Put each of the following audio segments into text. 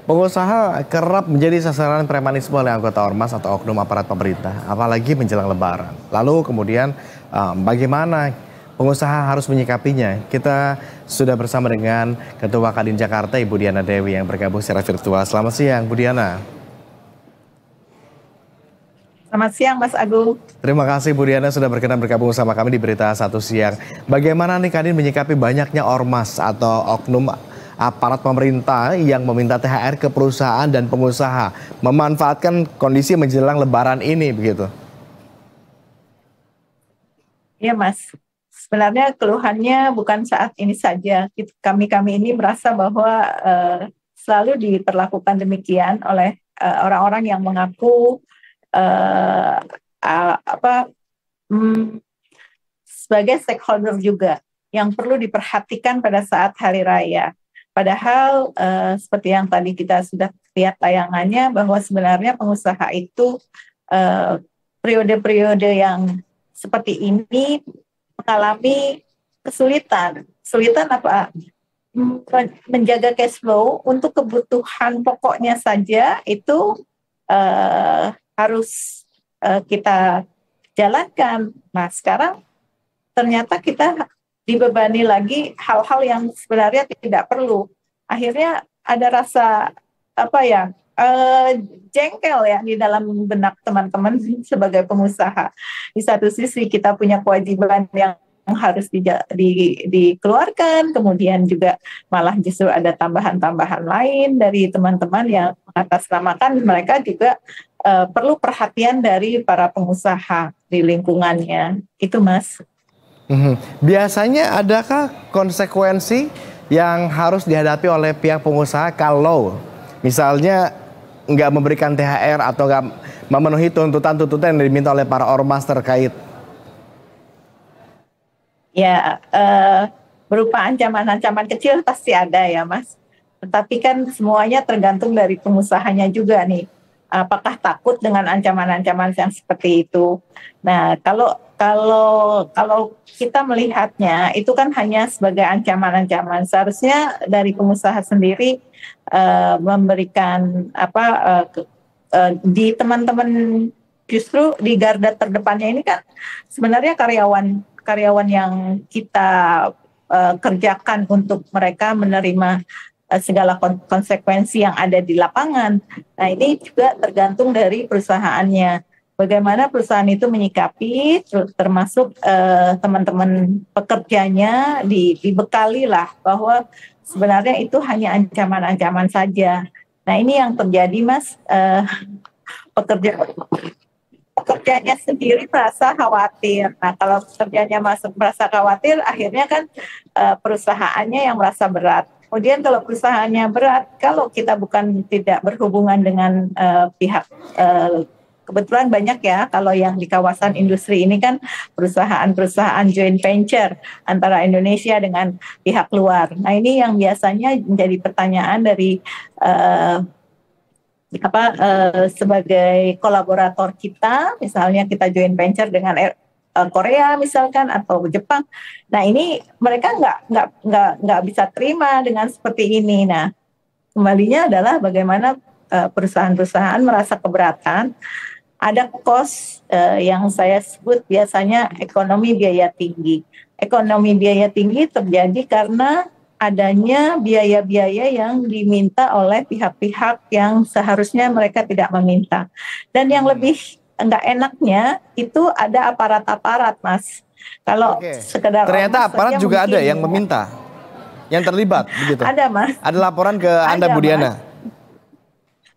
Pengusaha kerap menjadi sasaran premanisme oleh anggota ormas atau oknum aparat pemerintah, apalagi menjelang Lebaran. Lalu kemudian bagaimana pengusaha harus menyikapinya? Kita sudah bersama dengan Ketua Kadin Jakarta, Ibu Diana Dewi yang bergabung secara virtual. Selamat siang, Bu Diana. Selamat siang, Mas Agung. Terima kasih Bu Diana sudah berkenan bergabung bersama kami di Berita Satu Siang. Bagaimana nih Kadin menyikapi banyaknya ormas atau oknum aparat pemerintah yang meminta THR ke perusahaan dan pengusaha memanfaatkan kondisi menjelang Lebaran ini begitu? Iya, Mas. Sebenarnya keluhannya bukan saat ini saja. Kami ini merasa bahwa selalu diperlakukan demikian oleh orang-orang yang mengaku uh, apa sebagai stakeholder juga yang perlu diperhatikan pada saat hari raya. Padahal seperti yang tadi kita sudah lihat tayangannya bahwa sebenarnya pengusaha itu periode-periode yang seperti ini mengalami kesulitan. Kesulitan apa? Menjaga cash flow untuk kebutuhan pokoknya saja itu harus kita jalankan. Nah, sekarang ternyata kita dibebani lagi hal-hal yang sebenarnya tidak perlu. Akhirnya ada rasa jengkel ya di dalam benak teman-teman sebagai pengusaha. Di satu sisi kita punya kewajiban yang harus dikeluarkan, kemudian juga malah justru ada tambahan-tambahan lain dari teman-teman yang mengatasnamakan mereka juga perlu perhatian dari para pengusaha di lingkungannya. Itu, Mas. Biasanya adakah konsekuensi yang harus dihadapi oleh pihak pengusaha kalau misalnya nggak memberikan THR atau nggak memenuhi tuntutan-tuntutan yang diminta oleh para ormas terkait? Ya, berupa ancaman-ancaman kecil pasti ada ya, Mas. Tetapi kan semuanya tergantung dari pengusahanya juga nih. Apakah takut dengan ancaman-ancaman yang seperti itu? Nah, kalau kita melihatnya itu kan hanya sebagai ancaman-ancaman. Seharusnya dari pengusaha sendiri memberikan di teman-teman justru di garda terdepannya ini kan sebenarnya karyawan yang kita kerjakan untuk mereka menerima segala konsekuensi yang ada di lapangan. Nah, ini juga tergantung dari perusahaannya. Bagaimana perusahaan itu menyikapi, termasuk teman-teman pekerjanya dibekali lah bahwa sebenarnya itu hanya ancaman-ancaman saja. Nah, ini yang terjadi, Mas. Pekerjanya sendiri merasa khawatir. Nah, kalau pekerjanya merasa khawatir, akhirnya kan perusahaannya yang merasa berat. Kemudian kalau perusahaannya berat, kalau kita tidak berhubungan dengan pihak kebetulan banyak ya, kalau yang di kawasan industri ini kan perusahaan-perusahaan joint venture antara Indonesia dengan pihak luar. Nah, ini yang biasanya menjadi pertanyaan dari sebagai kolaborator kita, misalnya kita joint venture dengan Korea misalkan atau Jepang. Nah, ini mereka nggak bisa terima dengan seperti ini. Nah, kembalinya adalah bagaimana perusahaan-perusahaan merasa keberatan. Ada cost yang saya sebut biasanya ekonomi biaya tinggi. Ekonomi biaya tinggi terjadi karena adanya biaya-biaya yang diminta oleh pihak-pihak yang seharusnya mereka tidak meminta. Dan yang lebih nggak enaknya itu ada aparat-aparat, Mas. Kalau sekedar ternyata aparat juga ada yang meminta, yang terlibat begitu. Ada, Mas. Ada laporan ke Anda, Bu Diana?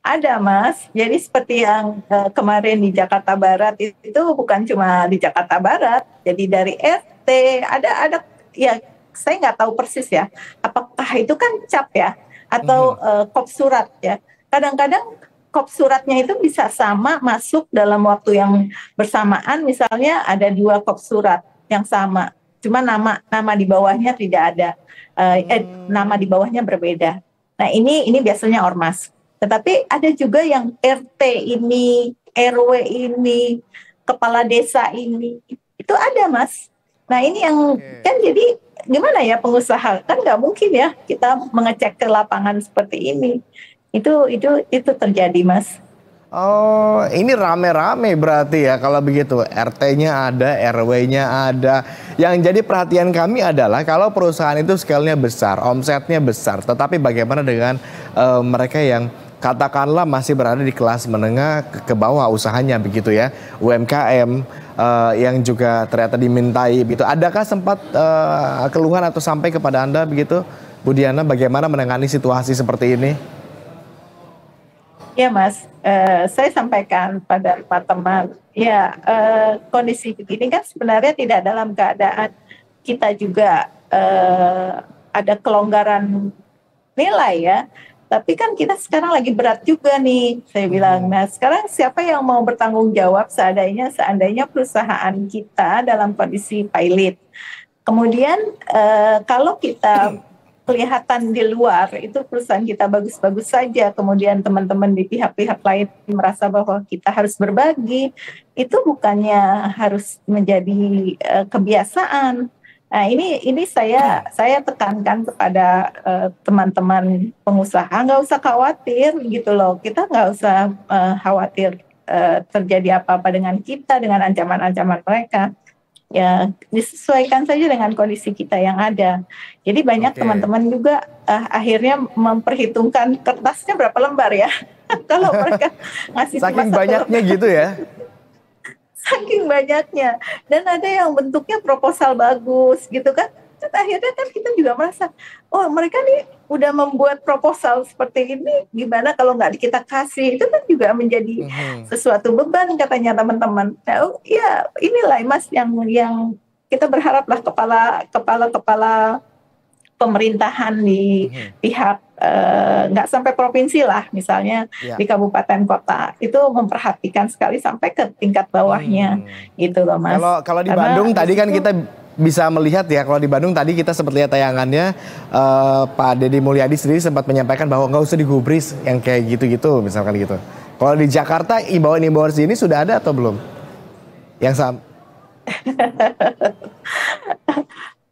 Ada, Mas. Jadi seperti yang kemarin di Jakarta Barat itu bukan cuma di Jakarta Barat. Jadi dari RT ada ya, saya nggak tahu persis ya. Apakah itu kan cap ya atau kop surat ya. Kadang-kadang kop suratnya itu bisa sama masuk dalam waktu yang bersamaan. Misalnya ada 2 kop surat yang sama, cuma nama di bawahnya tidak ada, nama di bawahnya berbeda. Nah, ini biasanya ormas. Tetapi ada juga yang RT ini, RW ini, kepala desa ini, itu ada, Mas. Nah, ini yang kan jadi gimana ya pengusaha, kan nggak mungkin ya kita mengecek ke lapangan seperti ini. Itu terjadi, Mas. Oh, ini rame-rame berarti ya kalau begitu. RT-nya ada, RW-nya ada. Yang jadi perhatian kami adalah kalau perusahaan itu scale-nya besar, omsetnya besar. Tetapi bagaimana dengan mereka yang katakanlah masih berada di kelas menengah ke bawah usahanya begitu ya. UMKM yang juga ternyata dimintai begitu. Adakah sempat keluhan atau sampai kepada Anda begitu, Bu Diana, bagaimana menangani situasi seperti ini? Ya Mas, saya sampaikan pada teman-teman, ya kondisi begini kan sebenarnya tidak dalam keadaan kita juga ada kelonggaran nilai ya, tapi kan kita sekarang lagi berat juga nih, saya bilang. Nah sekarang siapa yang mau bertanggung jawab seandainya perusahaan kita dalam kondisi pilot. Kemudian kalau kita kelihatan di luar itu perusahaan kita bagus-bagus saja, kemudian teman-teman di pihak-pihak lain merasa bahwa kita harus berbagi, itu bukannya harus menjadi kebiasaan. Nah ini saya tekankan kepada teman-teman pengusaha, nggak usah khawatir gitu loh, kita nggak usah khawatir terjadi apa-apa dengan kita, dengan ancaman-ancaman mereka. Ya disesuaikan saja dengan kondisi kita yang ada. Jadi banyak teman-teman juga akhirnya memperhitungkan kertasnya berapa lembar ya. Kalau mereka ngasih saking banyaknya gitu ya. Saking banyaknya. Dan ada yang bentuknya proposal bagus gitu kan. Dan akhirnya kan kita juga merasa, oh mereka nih udah membuat proposal seperti ini, gimana kalau nggak kita kasih, itu kan juga menjadi sesuatu beban katanya teman-teman. Nah, ya inilah Mas yang kita berharaplah kepala pemerintahan di pihak nggak sampai provinsi lah, misalnya di kabupaten kota itu memperhatikan sekali sampai ke tingkat bawahnya gitu loh Mas. Kalau di Bandung tadi kan kita bisa melihat ya, kalau di Bandung tadi kita sempat lihat tayangannya, Pak Deddy Mulyadi sendiri sempat menyampaikan bahwa nggak usah digubris yang kayak gitu-gitu misalkan gitu. Kalau di Jakarta imbauan-imbauan sini sudah ada atau belum? Yang sama?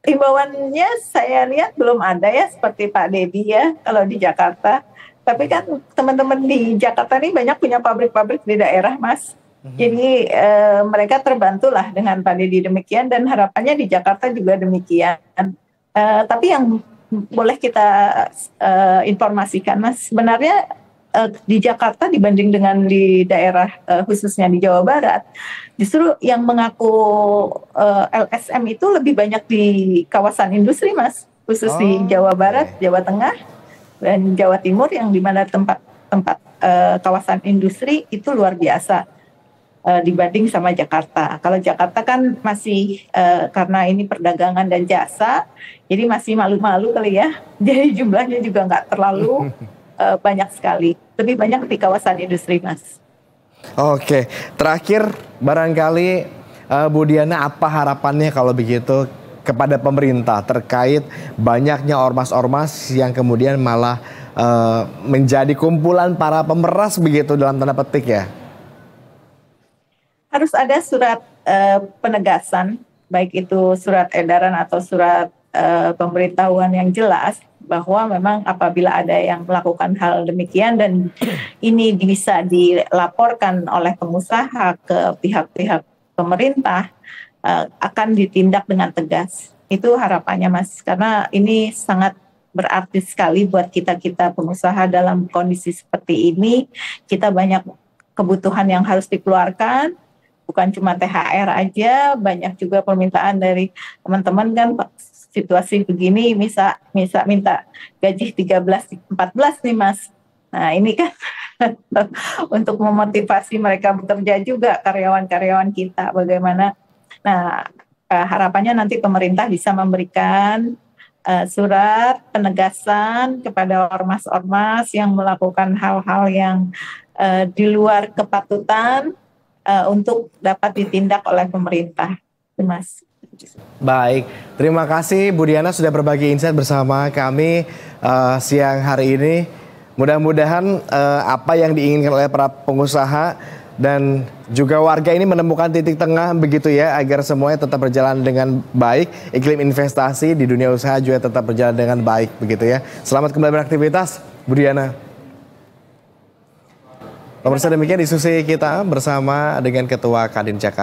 Imbauannya saya lihat belum ada ya seperti Pak Deddy ya kalau di Jakarta. Tapi kan teman-teman di Jakarta ini banyak punya pabrik-pabrik di daerah Mas. Jadi mereka terbantulah dengan Pak Deddy demikian dan harapannya di Jakarta juga demikian. Tapi yang boleh kita informasikan Mas, sebenarnya di Jakarta dibanding dengan di daerah khususnya di Jawa Barat, justru yang mengaku LSM itu lebih banyak di kawasan industri Mas, khusus di Jawa Barat, Jawa Tengah, dan Jawa Timur yang dimana tempat kawasan industri itu luar biasa. Dibanding sama Jakarta. Kalau Jakarta kan masih karena ini perdagangan dan jasa, jadi masih malu-malu kali ya. Jadi jumlahnya juga nggak terlalu banyak sekali. Lebih banyak di kawasan industri, Mas. Oke, terakhir barangkali Bu Diana, apa harapannya kalau begitu kepada pemerintah terkait banyaknya ormas-ormas yang kemudian malah menjadi kumpulan para pemeras begitu dalam tanda petik ya? Harus ada surat penegasan, baik itu surat edaran atau surat pemberitahuan yang jelas bahwa memang apabila ada yang melakukan hal demikian dan ini bisa dilaporkan oleh pengusaha ke pihak-pihak pemerintah, akan ditindak dengan tegas. Itu harapannya Mas, karena ini sangat berarti sekali buat kita-kita pengusaha dalam kondisi seperti ini. Kita banyak kebutuhan yang harus dikeluarkan, bukan cuma THR aja, banyak juga permintaan dari teman-teman kan situasi begini, minta gaji 13-14 nih Mas. Nah ini kan untuk memotivasi mereka bekerja juga, karyawan-karyawan kita bagaimana. Nah harapannya nanti pemerintah bisa memberikan surat penegasan kepada ormas-ormas yang melakukan hal-hal yang di luar kepatutan, untuk dapat ditindak oleh pemerintah, Mas. Baik, terima kasih Bu Diana sudah berbagi insight bersama kami siang hari ini. Mudah-mudahan apa yang diinginkan oleh para pengusaha dan juga warga ini menemukan titik tengah begitu ya, agar semuanya tetap berjalan dengan baik, iklim investasi di dunia usaha juga tetap berjalan dengan baik begitu ya. Selamat kembali beraktivitas, Bu Diana. Pemirsa, demikian diskusi kita bersama dengan Ketua Kadin Jakarta